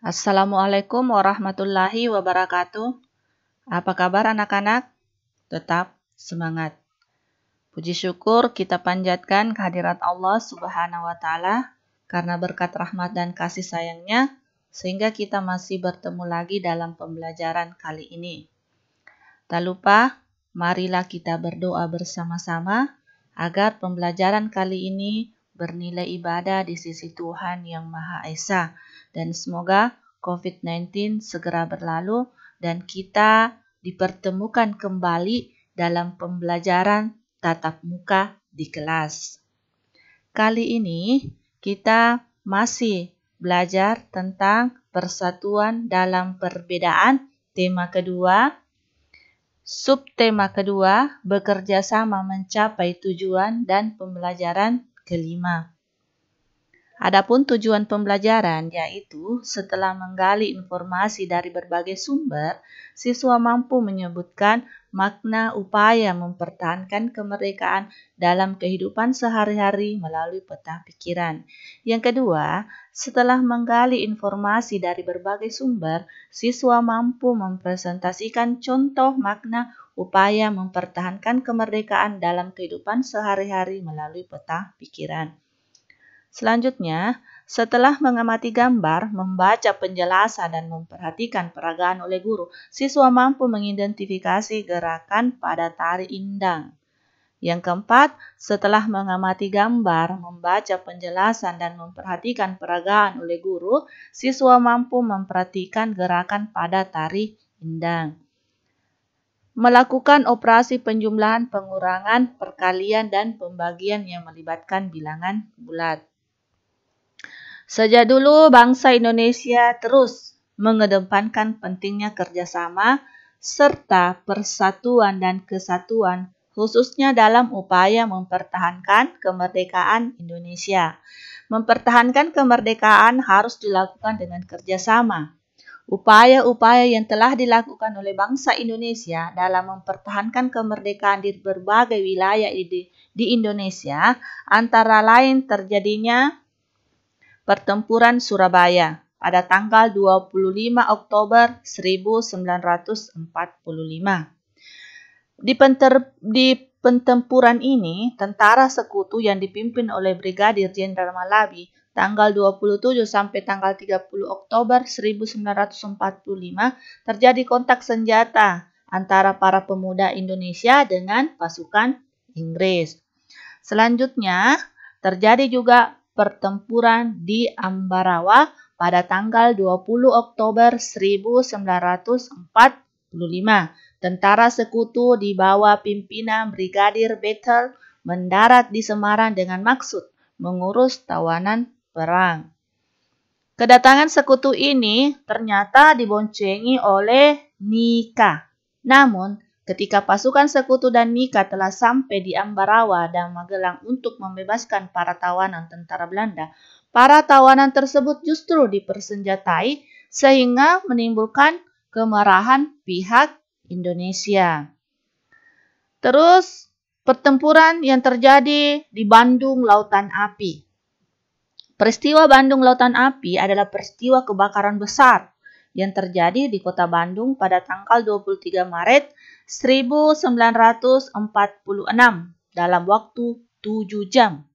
Assalamualaikum warahmatullahi wabarakatuh. Apa kabar anak-anak? Tetap semangat. Puji syukur kita panjatkan kehadirat Allah Subhanahu wa Ta'ala karena berkat rahmat dan kasih sayangnya sehingga kita masih bertemu lagi dalam pembelajaran kali ini. Tak lupa, marilah kita berdoa bersama-sama agar pembelajaran kali ini bernilai ibadah di sisi Tuhan Yang Maha Esa. Dan semoga COVID-19 segera berlalu dan kita dipertemukan kembali dalam pembelajaran tatap muka di kelas. Kali ini kita masih belajar tentang persatuan dalam perbedaan. Tema kedua, subtema kedua, bekerja sama mencapai tujuan dan pembelajaran kelima. Adapun tujuan pembelajaran yaitu setelah menggali informasi dari berbagai sumber, siswa mampu menyebutkan makna upaya mempertahankan kemerdekaan dalam kehidupan sehari-hari melalui peta pikiran. Yang kedua, setelah menggali informasi dari berbagai sumber, siswa mampu mempresentasikan contoh makna upaya mempertahankan kemerdekaan dalam kehidupan sehari-hari melalui peta pikiran. Selanjutnya, setelah mengamati gambar, membaca penjelasan dan memperhatikan peragaan oleh guru, siswa mampu mengidentifikasi gerakan pada tari indang. Yang keempat, setelah mengamati gambar, membaca penjelasan dan memperhatikan peragaan oleh guru, siswa mampu memperhatikan gerakan pada tari indang. Melakukan operasi penjumlahan, pengurangan, perkalian, dan pembagian yang melibatkan bilangan bulat. Sejak dulu bangsa Indonesia terus mengedepankan pentingnya kerjasama serta persatuan dan kesatuan khususnya dalam upaya mempertahankan kemerdekaan Indonesia. Mempertahankan kemerdekaan harus dilakukan dengan kerjasama. Upaya-upaya yang telah dilakukan oleh bangsa Indonesia dalam mempertahankan kemerdekaan di berbagai wilayah di Indonesia antara lain terjadinya Pertempuran Surabaya pada tanggal 25 Oktober 1945. Di pertempuran ini, tentara sekutu yang dipimpin oleh Brigadir Jenderal Malabi tanggal 27 sampai tanggal 30 Oktober 1945 terjadi kontak senjata antara para pemuda Indonesia dengan pasukan Inggris. Selanjutnya, terjadi juga pertempuran di Ambarawa pada tanggal 20 Oktober 1945. Tentara sekutu di bawah pimpinan Brigadir Bethel mendarat di Semarang dengan maksud mengurus tawanan perang. Kedatangan sekutu ini ternyata diboncengi oleh Nika. Namun, ketika pasukan sekutu dan Nika telah sampai di Ambarawa dan Magelang untuk membebaskan para tawanan tentara Belanda, para tawanan tersebut justru dipersenjatai sehingga menimbulkan kemarahan pihak Indonesia. Terus, pertempuran yang terjadi di Bandung Lautan Api. Peristiwa Bandung Lautan Api adalah peristiwa kebakaran besar yang terjadi di kota Bandung pada tanggal 23 Maret 1946 dalam waktu 7 jam.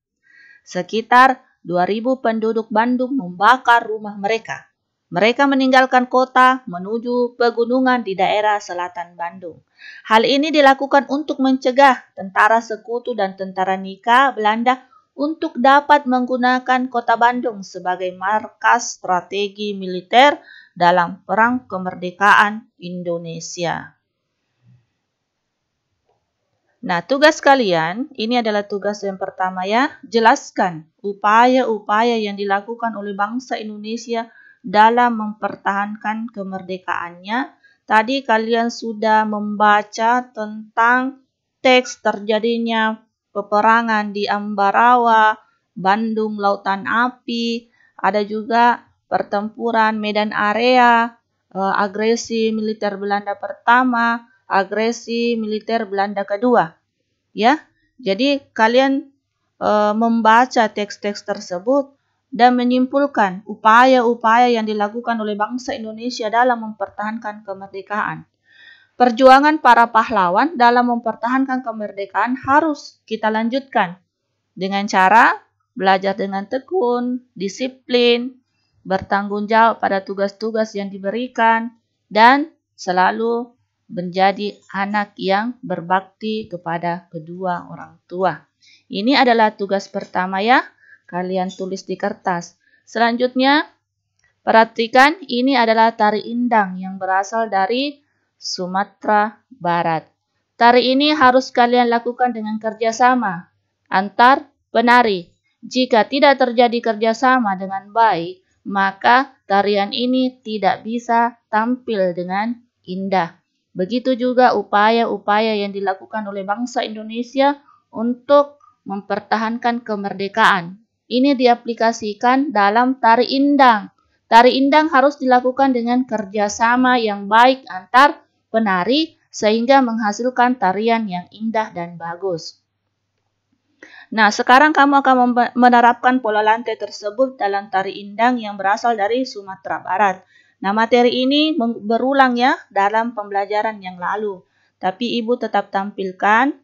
Sekitar 2.000 penduduk Bandung membakar rumah mereka. Mereka meninggalkan kota menuju pegunungan di daerah selatan Bandung. Hal ini dilakukan untuk mencegah tentara sekutu dan tentara Nika Belanda untuk dapat menggunakan kota Bandung sebagai markas strategi militer dalam Perang Kemerdekaan Indonesia. Nah, tugas kalian, ini adalah tugas yang pertama ya, jelaskan upaya-upaya yang dilakukan oleh bangsa Indonesia dalam mempertahankan kemerdekaannya. Tadi kalian sudah membaca tentang teks terjadinya peperangan di Ambarawa, Bandung Lautan Api, ada juga pertempuran Medan Area, agresi militer Belanda pertama, agresi militer Belanda kedua. Ya, jadi kalian membaca teks-teks tersebut dan menyimpulkan upaya-upaya yang dilakukan oleh bangsa Indonesia dalam mempertahankan kemerdekaan. Perjuangan para pahlawan dalam mempertahankan kemerdekaan harus kita lanjutkan dengan cara belajar dengan tekun, disiplin, bertanggung jawab pada tugas-tugas yang diberikan, dan selalu menjadi anak yang berbakti kepada kedua orang tua. Ini adalah tugas pertama ya, kalian tulis di kertas. Selanjutnya, perhatikan ini adalah tari indang yang berasal dari Sumatera Barat. Tari ini harus kalian lakukan dengan kerjasama antar penari. Jika tidak terjadi kerjasama dengan baik, maka tarian ini tidak bisa tampil dengan indah. Begitu juga upaya-upaya yang dilakukan oleh bangsa Indonesia untuk mempertahankan kemerdekaan. Ini diaplikasikan dalam tari indang. Tari indang harus dilakukan dengan kerjasama yang baik antar penari sehingga menghasilkan tarian yang indah dan bagus. Nah, sekarang kamu akan menerapkan pola lantai tersebut dalam tari indang yang berasal dari Sumatera Barat. Nah, materi ini berulang ya dalam pembelajaran yang lalu. Tapi Ibu tetap tampilkan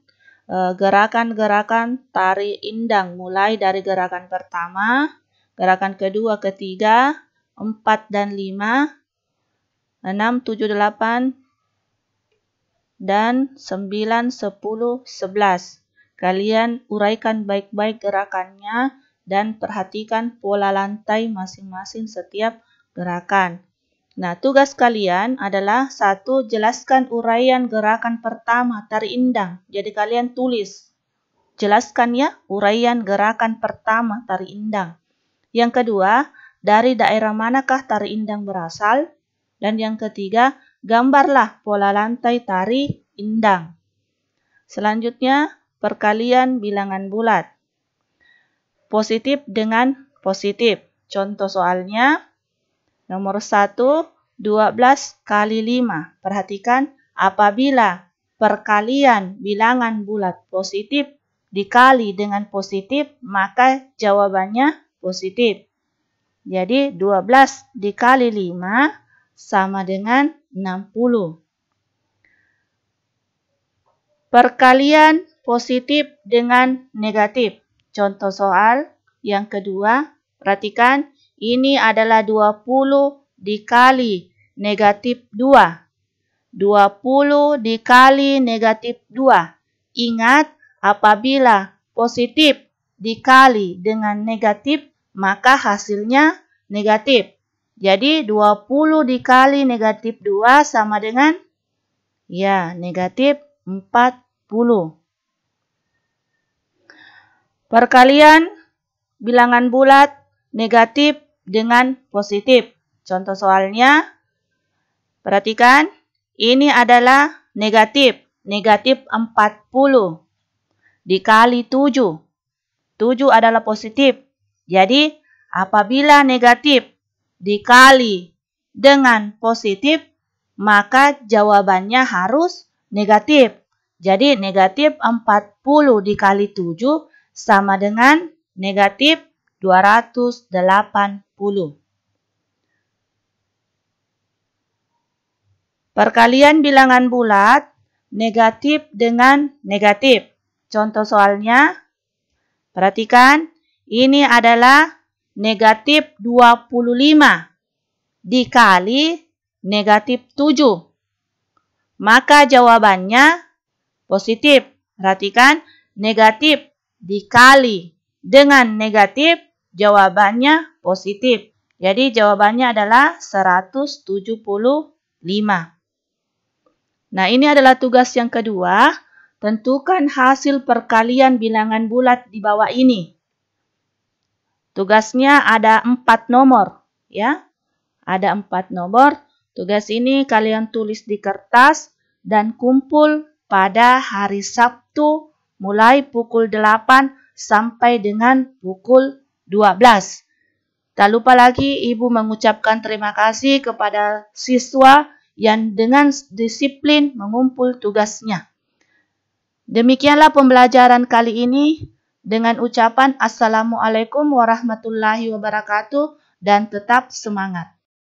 gerakan-gerakan tari indang mulai dari gerakan pertama, gerakan kedua, ketiga, 4 dan 5, 6, 7, 8, dan 9, 10, 11. Kalian uraikan baik-baik gerakannya dan perhatikan pola lantai masing-masing setiap gerakan. Nah, tugas kalian adalah 1. Jelaskan uraian gerakan pertama tari indang. Jadi kalian tulis. Jelaskan ya uraian gerakan pertama tari indang. Yang kedua, dari daerah manakah tari indang berasal? Dan yang ketiga, gambarlah pola lantai tari indang. Selanjutnya, perkalian bilangan bulat. Positif dengan positif. Contoh soalnya, nomor 1, 12 kali 5. Perhatikan, apabila perkalian bilangan bulat positif dikali dengan positif, maka jawabannya positif. Jadi, 12 dikali 5 sama dengan 60. Perkalian positif dengan negatif. Contoh soal yang kedua, perhatikan, ini adalah 20 dikali negatif 2. 20 dikali negatif 2. Ingat, apabila positif dikali dengan negatif, maka hasilnya negatif. Jadi 20 dikali negatif 2 sama dengan negatif 40. Perkalian bilangan bulat negatif dengan positif. Contoh soalnya, perhatikan, ini adalah negatif. Negatif 40 dikali 7. 7 adalah positif. Jadi, apabila negatif dikali dengan positif, maka jawabannya harus negatif. Jadi, negatif 40 dikali 7 sama dengan negatif 280. Perkalian bilangan bulat negatif dengan negatif. Contoh soalnya, perhatikan, ini adalah negatif 25 dikali negatif 7. Maka jawabannya positif. Perhatikan, negatif dikali dengan negatif, jawabannya positif. Jadi jawabannya adalah 175. Nah, ini adalah tugas yang kedua. Tentukan hasil perkalian bilangan bulat di bawah ini. Tugasnya ada 4 nomor, ya. Ada 4 nomor. Tugas ini kalian tulis di kertas dan kumpul pada hari Sabtu mulai pukul 8 sampai dengan pukul 12. Tak lupa lagi Ibu mengucapkan terima kasih kepada siswa yang dengan disiplin mengumpul tugasnya. Demikianlah pembelajaran kali ini. dengan ucapan Assalamualaikum warahmatullahi wabarakatuh dan tetap semangat.